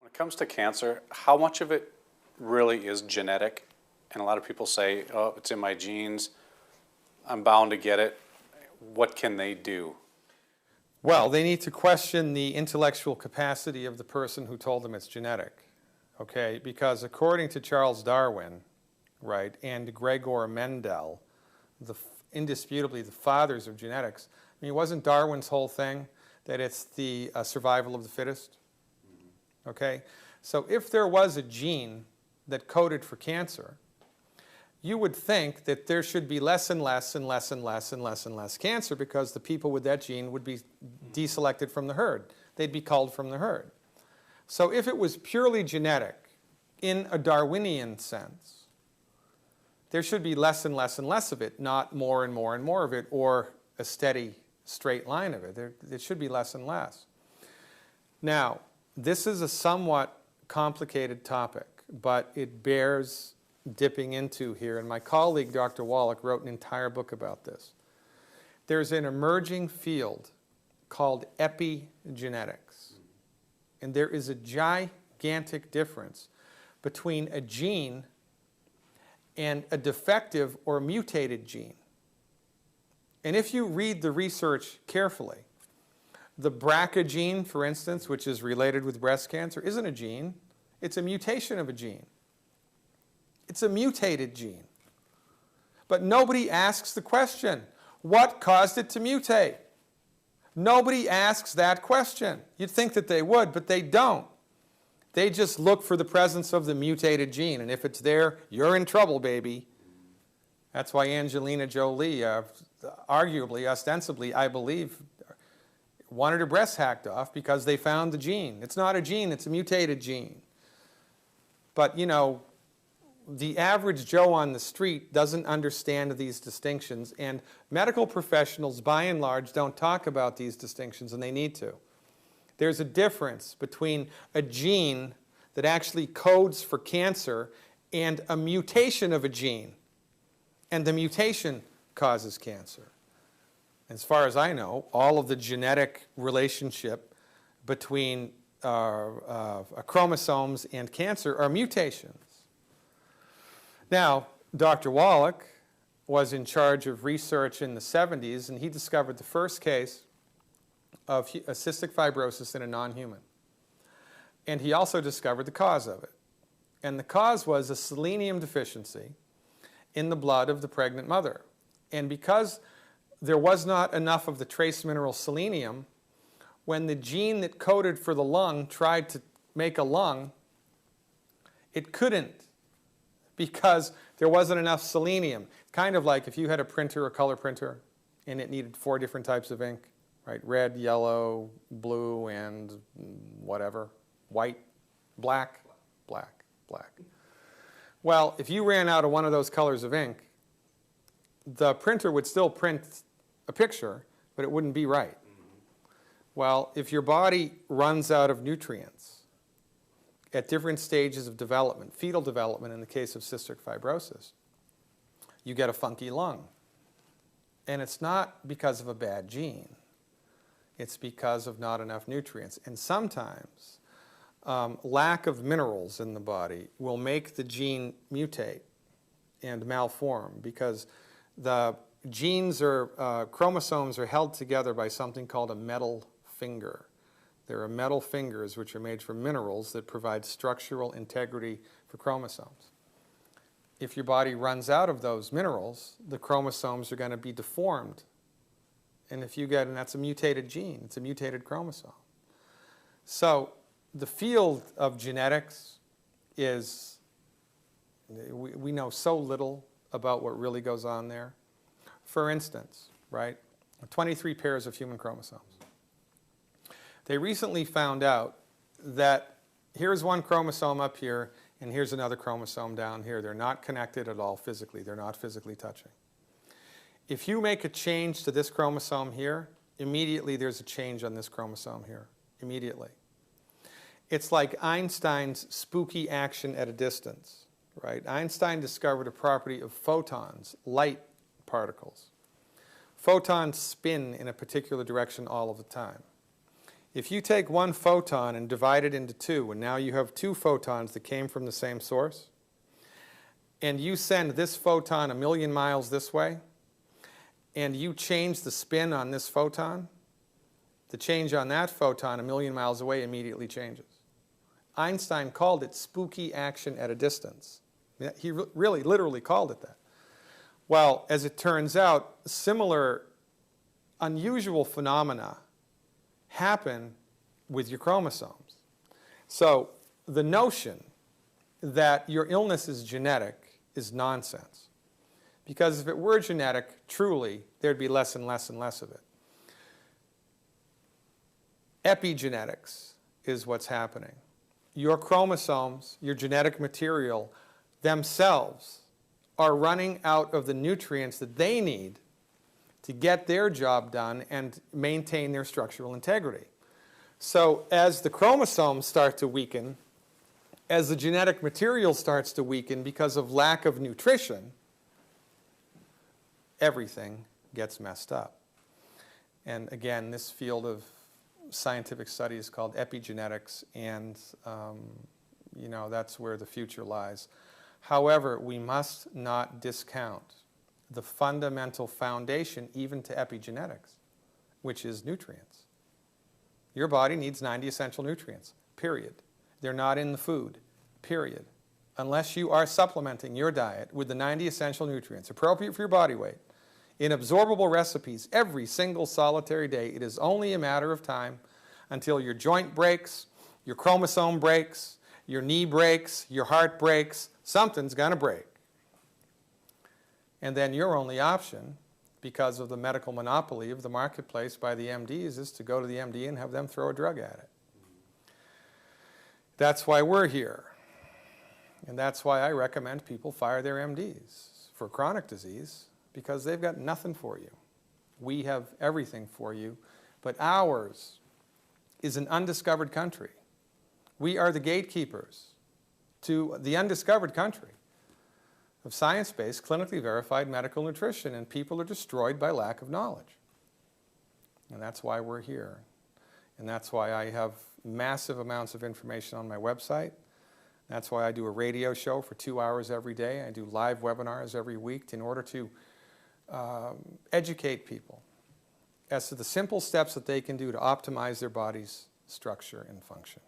When it comes to cancer, how much of it really is genetic? And a lot of people say, oh, it's in my genes, I'm bound to get it. What can they do? Well, they need to question the intellectual capacity of the person who told them it's genetic, okay? Because according to Charles Darwin, right, and Gregor Mendel, indisputably the fathers of genetics, I mean, wasn't Darwin's whole thing that it's the survival of the fittest? Okay? So if there was a gene that coded for cancer, you would think that there should be less and less and less and less and less and less cancer because the people with that gene would be deselected from the herd. They'd be culled from the herd. So if it was purely genetic, in a Darwinian sense, there should be less and less and less of it, not more and more and more of it, or a steady straight line of it. It should be less and less. Now, this is a somewhat complicated topic, but it bears dipping into here, and my colleague Dr. Wallach wrote an entire book about this. There's an emerging field called epigenetics, and there is a gigantic difference between a gene and a defective or mutated gene. And if you read the research carefully, the BRCA gene, for instance, which is related with breast cancer, isn't a gene. It's a mutation of a gene. It's a mutated gene. But nobody asks the question, what caused it to mutate? Nobody asks that question. You'd think that they would, but they don't. They just look for the presence of the mutated gene, and if it's there, you're in trouble, baby. That's why Angelina Jolie, arguably, ostensibly, I believe, wanted her breasts hacked off because they found the gene. It's not a gene, it's a mutated gene. But, you know, the average Joe on the street doesn't understand these distinctions, and medical professionals, by and large, don't talk about these distinctions, and they need to. There's a difference between a gene that actually codes for cancer and a mutation of a gene, and the mutation causes cancer. As far as I know, all of the genetic relationship between chromosomes and cancer are mutations. Now, Dr. Wallach was in charge of research in the 70s, and he discovered the first case of cystic fibrosis in a non-human. And he also discovered the cause of it. And the cause was a selenium deficiency in the blood of the pregnant mother. And because there was not enough of the trace mineral selenium, when the gene that coded for the lung tried to make a lung, it couldn't, because there wasn't enough selenium. Kind of like if you had a printer, a color printer, and it needed 4 different types of ink, right? Red, yellow, blue, and whatever. White, black, black, black. Well, if you ran out of one of those colors of ink, the printer would still print a picture, but it wouldn't be right. Well, if your body runs out of nutrients at different stages of development, fetal development in the case of cystic fibrosis, you get a funky lung. And it's not because of a bad gene. It's because of not enough nutrients. And sometimes lack of minerals in the body will make the gene mutate and malform, because the genes or chromosomes are held together by something called a metal finger. There are metal fingers which are made from minerals that provide structural integrity for chromosomes. If your body runs out of those minerals, the chromosomes are going to be deformed. And if you get, and that's a mutated gene, it's a mutated chromosome. So the field of genetics is, we know so little about what really goes on there. For instance, right, 23 pairs of human chromosomes. They recently found out that here's one chromosome up here, and here's another chromosome down here. They're not connected at all physically. They're not physically touching. If you make a change to this chromosome here, immediately there's a change on this chromosome here, immediately. It's like Einstein's spooky action at a distance, right? Einstein discovered a property of photons, light particles. Photons spin in a particular direction all of the time. If you take one photon and divide it into two, and now you have two photons that came from the same source, and you send this photon 1,000,000 miles this way, and you change the spin on this photon, the change on that photon 1,000,000 miles away immediately changes. Einstein called it spooky action at a distance. He really, literally called it that. Well, as it turns out, similar unusual phenomena happen with your chromosomes. So the notion that your illness is genetic is nonsense. Because if it were genetic, truly, there'd be less and less and less of it. Epigenetics is what's happening. Your chromosomes, your genetic material, themselves are running out of the nutrients that they need to get their job done and maintain their structural integrity. So as the chromosomes start to weaken, as the genetic material starts to weaken because of lack of nutrition, everything gets messed up. And again, this field of scientific study is called epigenetics, and that's where the future lies. However, we must not discount the fundamental foundation even to epigenetics, which is nutrients. Your body needs 90 essential nutrients, period. They're not in the food, period. Unless you are supplementing your diet with the 90 essential nutrients appropriate for your body weight in absorbable recipes every single solitary day, it is only a matter of time until your joint breaks, your chromosome breaks, your knee breaks, your heart breaks, something's going to break. And then your only option, because of the medical monopoly of the marketplace by the MDs, is to go to the MD and have them throw a drug at it. That's why we're here. And that's why I recommend people fire their MDs for chronic disease, because they've got nothing for you. We have everything for you, but ours is an undiscovered country. We are the gatekeepers to the undiscovered country of science-based, clinically verified medical nutrition, and people are destroyed by lack of knowledge. And that's why we're here. And that's why I have massive amounts of information on my website. That's why I do a radio show for 2 hours every day. I do live webinars every week in order to educate people as to the simple steps that they can do to optimize their body's structure and function.